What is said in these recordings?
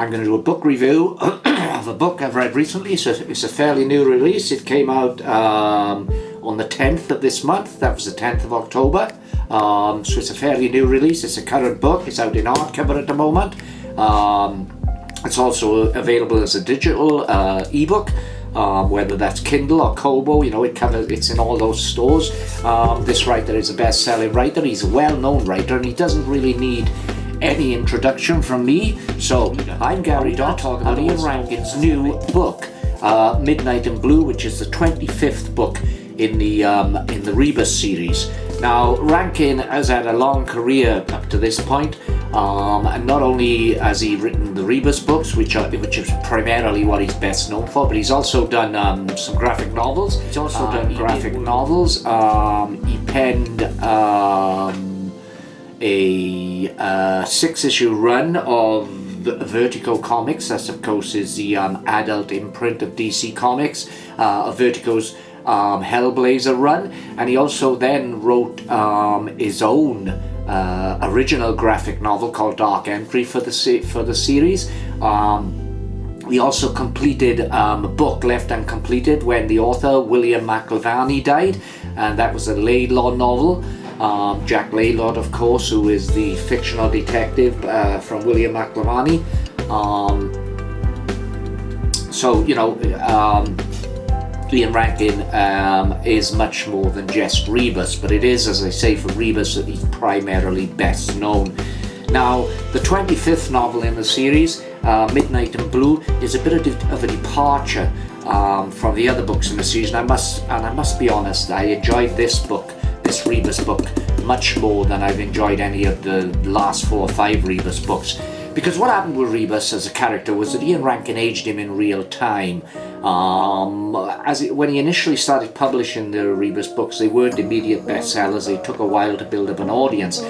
I'm going to do a book review of a book I've read recently. So it's a fairly new release. It came out on the 10th of this month. That was the 10th of October. So it's a fairly new release. It's a current book. It's out in hardcover at the moment. It's also available as a digital ebook. Whether that's Kindle or Kobo, it's in all those stores. This writer is a best-selling writer. He's a well-known writer, and he doesn't really need any introduction from me. So I'm Gary Dott, talking about Ian Rankin's new book, Midnight in Blue, which is the 25th book in the REBUS series. Now, Rankin has had a long career up to this point, and not only has he written the REBUS books, which is primarily what he's best known for, but he's also done some graphic novels. He penned a 6-issue run of Vertigo Comics. That, of course, is the adult imprint of DC Comics, of Vertigo's Hellblazer run, and he also then wrote his own original graphic novel called Dark Entry for the series. He also completed a book left uncompleted when the author William McIlvany died, and that was a Laidlaw novel. Jack Laidlaw, of course, who is the fictional detective from William McIlvany. Ian Rankin is much more than just REBUS, but it is, as I say, for REBUS that he's primarily best known. Now, the 25th novel in the series, Midnight in Blue, is a bit of a departure from the other books in the series, and I must be honest, I enjoyed this REBUS book, much more than I've enjoyed any of the last 4 or 5 REBUS books. Because what happened with REBUS as a character was that Ian Rankin aged him in real time. When he initially started publishing the REBUS books, they weren't immediate bestsellers. They took a while to build up an audience.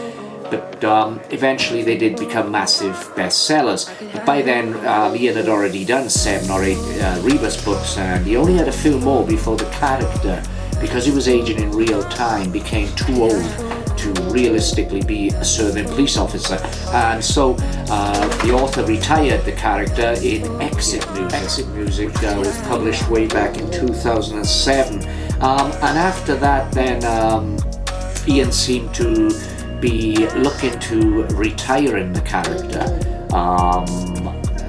But eventually they did become massive bestsellers. But by then, Ian had already done 7 or 8 REBUS books, and he only had a few more before the character, because he was aging in real time, became too old to realistically be a serving police officer. And so the author retired the character in Exit Music. Exit Music was published way back in 2007. And after that, then Ian seemed to be looking to retiring the character.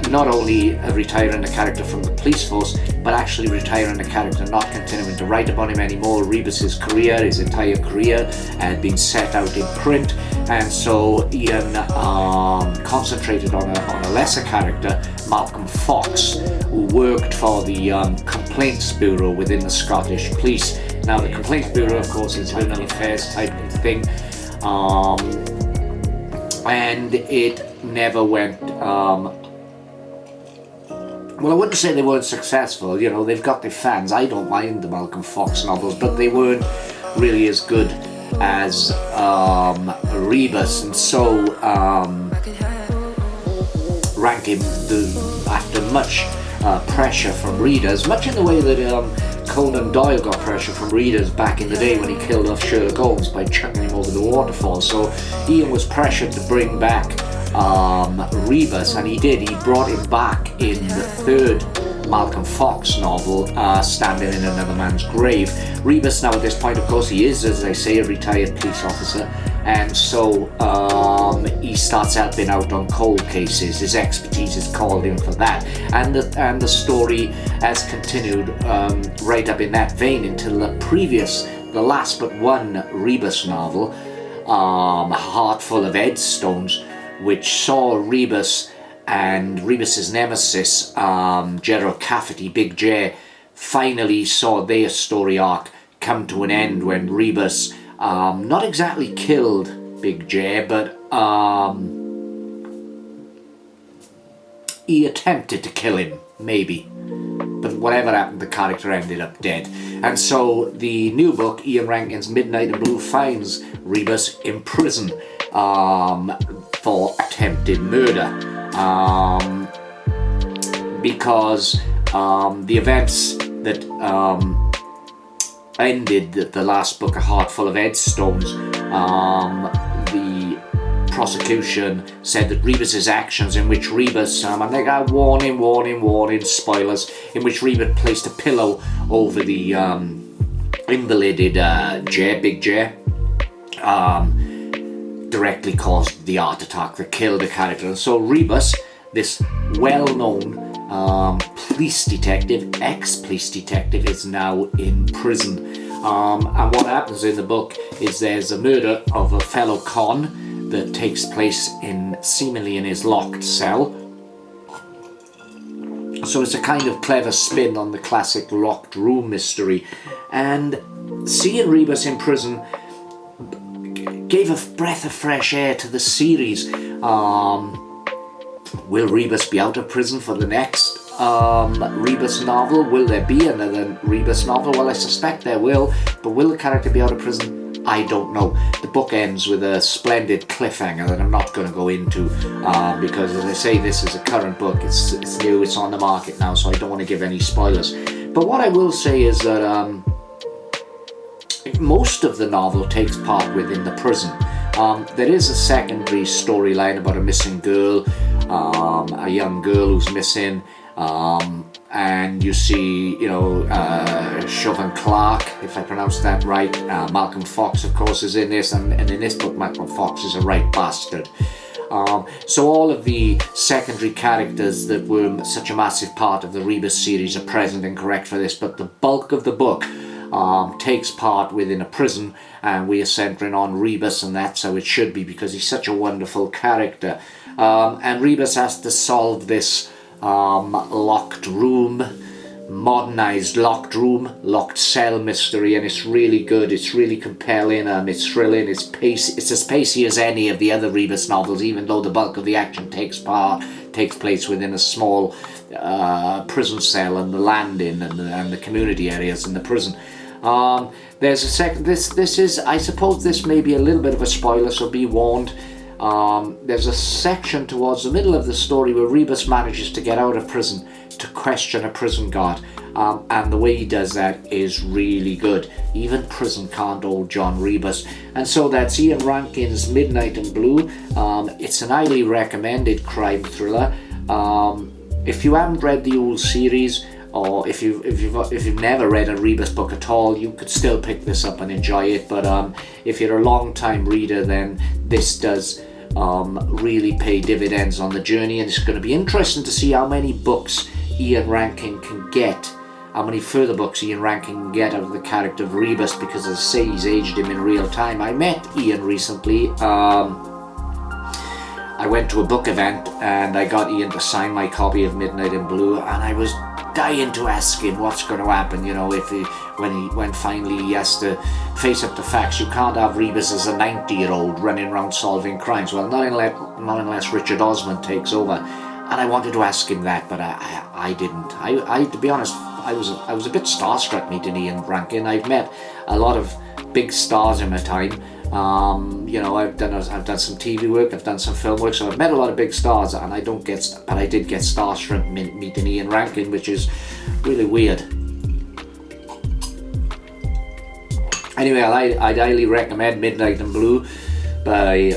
Not only retiring the character from the police force, but actually retiring the character, not continuing to write about him anymore. Rebus's career, his entire career, had been set out in print, and so Ian concentrated on a lesser character, Malcolm Fox, who worked for the Complaints Bureau within the Scottish Police. Now, the Complaints Bureau, of course, is an internal affairs type of thing, and it never went. Well, I wouldn't say they weren't successful. They've got their fans. I don't mind the Malcolm Fox novels, but they weren't really as good as REBUS. And so Rankin, after much pressure from readers, much in the way that Conan Doyle got pressure from readers back in the day when he killed off Sherlock Holmes by chucking him over the waterfall. So Ian was pressured to bring back REBUS, and he did. He brought him back in the 3rd Malcolm Fox novel, Standing in Another Man's Grave. REBUS now at this point, of course, he is, as I say, a retired police officer, and so he starts helping out on cold cases. His expertise is called in for that, and the story has continued right up in that vein until the last but one REBUS novel, Heart Full of Headstones, which saw REBUS and Rebus's nemesis, Gerald Cafferty, Big J, finally saw their story arc come to an end when REBUS not exactly killed Big J, but he attempted to kill him, maybe. But whatever happened, the character ended up dead. And so the new book, Ian Rankin's Midnight in Blue, finds REBUS in prison for attempted murder, because the events that ended the last book, A Heart Full of Headstones, the prosecution said that Rebus's actions, in which Rebus, and they got warning, spoilers, in which Rebus placed a pillow over the invalided Big J, directly caused the heart attack that killed the character. And so Rebus, this well-known ex-police detective, is now in prison. And what happens in the book is there's a murder of a fellow con that takes place seemingly in his locked cell. So it's a kind of clever spin on the classic locked room mystery. And seeing Rebus in prison gave a breath of fresh air to the series. Will Rebus be out of prison for the next Rebus novel? Will there be another Rebus novel? Well, I suspect there will, but will the character be out of prison? I don't know. The book ends with a splendid cliffhanger that I'm not going to go into because, as I say, this is a current book. It's new, it's on the market now, so I don't want to give any spoilers. But what I will say is that most of the novel takes part within the prison. There is a secondary storyline about a missing girl, a young girl who's missing, and you see, Chauvin Clark, if I pronounced that right. Malcolm Fox, of course, is in this, and in this book, Malcolm Fox is a right bastard. So all of the secondary characters that were such a massive part of the Rebus series are present and correct for this, but the bulk of the book takes part within a prison, and we are centering on Rebus, and that's how it should be because he's such a wonderful character. And Rebus has to solve this locked room, modernized locked cell mystery, and it's really good, it's really compelling, it's thrilling, it's as pacey as any of the other Rebus novels, even though the bulk of the action takes place within a small prison cell and the landing and the community areas in the prison. There's a second. This is, I suppose, this may be a little bit of a spoiler, so be warned. There's a section towards the middle of the story where Rebus manages to get out of prison to question a prison guard, and the way he does that is really good. Even prison can't hold John Rebus. And so that's Ian Rankin's Midnight in Blue. It's an highly recommended crime thriller. If you haven't read the old series, or if you've never read a Rebus book at all, you could still pick this up and enjoy it. But if you're a long-time reader, then this does really pay dividends on the journey, and it's going to be interesting to see how many books Ian Rankin can get, how many further books Ian Rankin can get out of the character of Rebus, because as I say, he's aged him in real time. I met Ian recently. I went to a book event and I got Ian to sign my copy of Midnight in Blue, and I was dying to ask him what's going to happen, when finally he has to face up to facts. You can't have Rebus as a 90-year-old running around solving crimes. Well, not unless Richard Osman takes over. And I wanted to ask him that, but I didn't. I to be honest, I was a bit starstruck meeting Ian Rankin. I've met a lot of big stars in my time. I've done some TV work, I've done some film work, so I've met a lot of big stars, and I did get starstruck meeting Ian Rankin, which is really weird. Anyway, I'd highly recommend Midnight in Blue by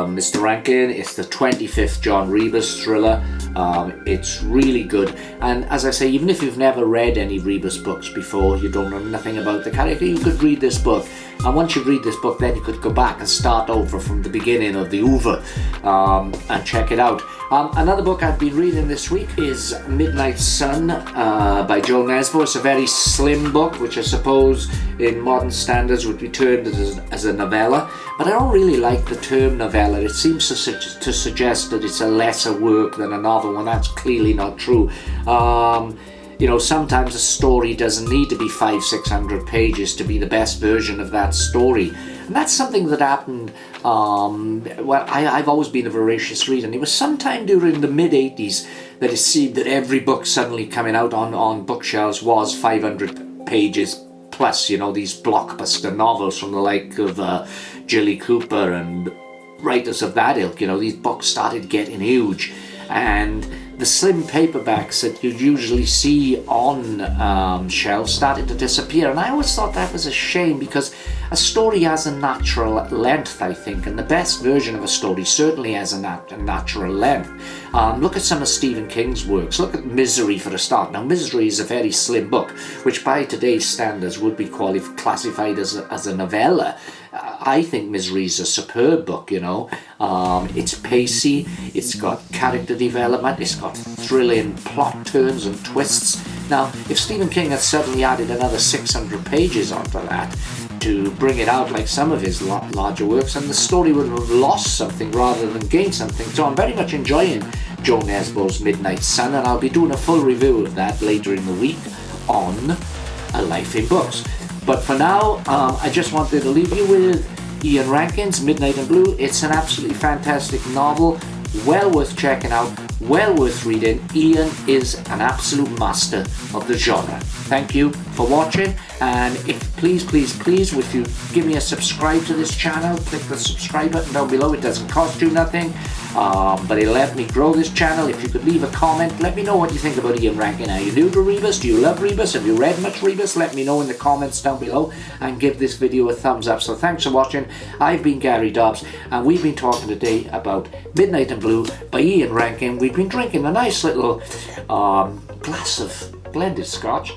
Mr. Rankin. It's the 25th John Rebus thriller. It's really good, and as I say, even if you've never read any Rebus books before, you don't know nothing about the character, you could read this book, and once you read this book, then you could go back and start over from the beginning of the Hoover and check it out. Another book I've been reading this week is Midnight Sun by Joe Nesbo. It's a very slim book, which I suppose in modern standards would be termed as a novella, but I don't really like the term novella. It seems to suggest that it's a lesser work than a novel, when that's clearly not true. Sometimes a story doesn't need to be 500-600 pages to be the best version of that story. And that's something that happened, I've always been a voracious reader, and it was sometime during the mid-80s that it seemed that every book suddenly coming out on bookshelves was 500 pages plus, these blockbuster novels from the like of Jilly Cooper and writers of that ilk. These books started getting huge. and the slim paperbacks that you usually see on shelves started to disappear, and I always thought that was a shame, because a story has a natural length, I think, and the best version of a story certainly has a natural length. Look at some of Stephen King's works. Look at Misery for a start. Now, Misery is a very slim book, which by today's standards would be classified as a novella. I think Misery is a superb book, you know. It's pacey, it's got character development, it's got thrilling plot turns and twists. Now, if Stephen King had suddenly added another 600 pages onto that to bring it out like some of his larger works, and the story would have lost something rather than gained something. So I'm very much enjoying Joe Nesbo's Midnight Sun, and I'll be doing a full review of that later in the week on A Life in Books. But for now, I just wanted to leave you with Ian Rankin's Midnight in Blue. It's an absolutely fantastic novel, well worth checking out, well worth reading. Ian is an absolute master of the genre. Thank you for watching, and if please if you give me a subscribe to this channel, click the subscribe button down below. It doesn't cost you nothing, but it'll help me grow this channel. If you could leave a comment, let me know what you think about Ian Rankin. Are you new to Rebus? Do you love Rebus? Have you read much Rebus? Let me know in the comments down below, and give this video a thumbs up. So thanks for watching. I've been Gary Dobbs, and we've been talking today about Midnight in Blue by Ian Rankin. We've been drinking a nice little glass of blended scotch.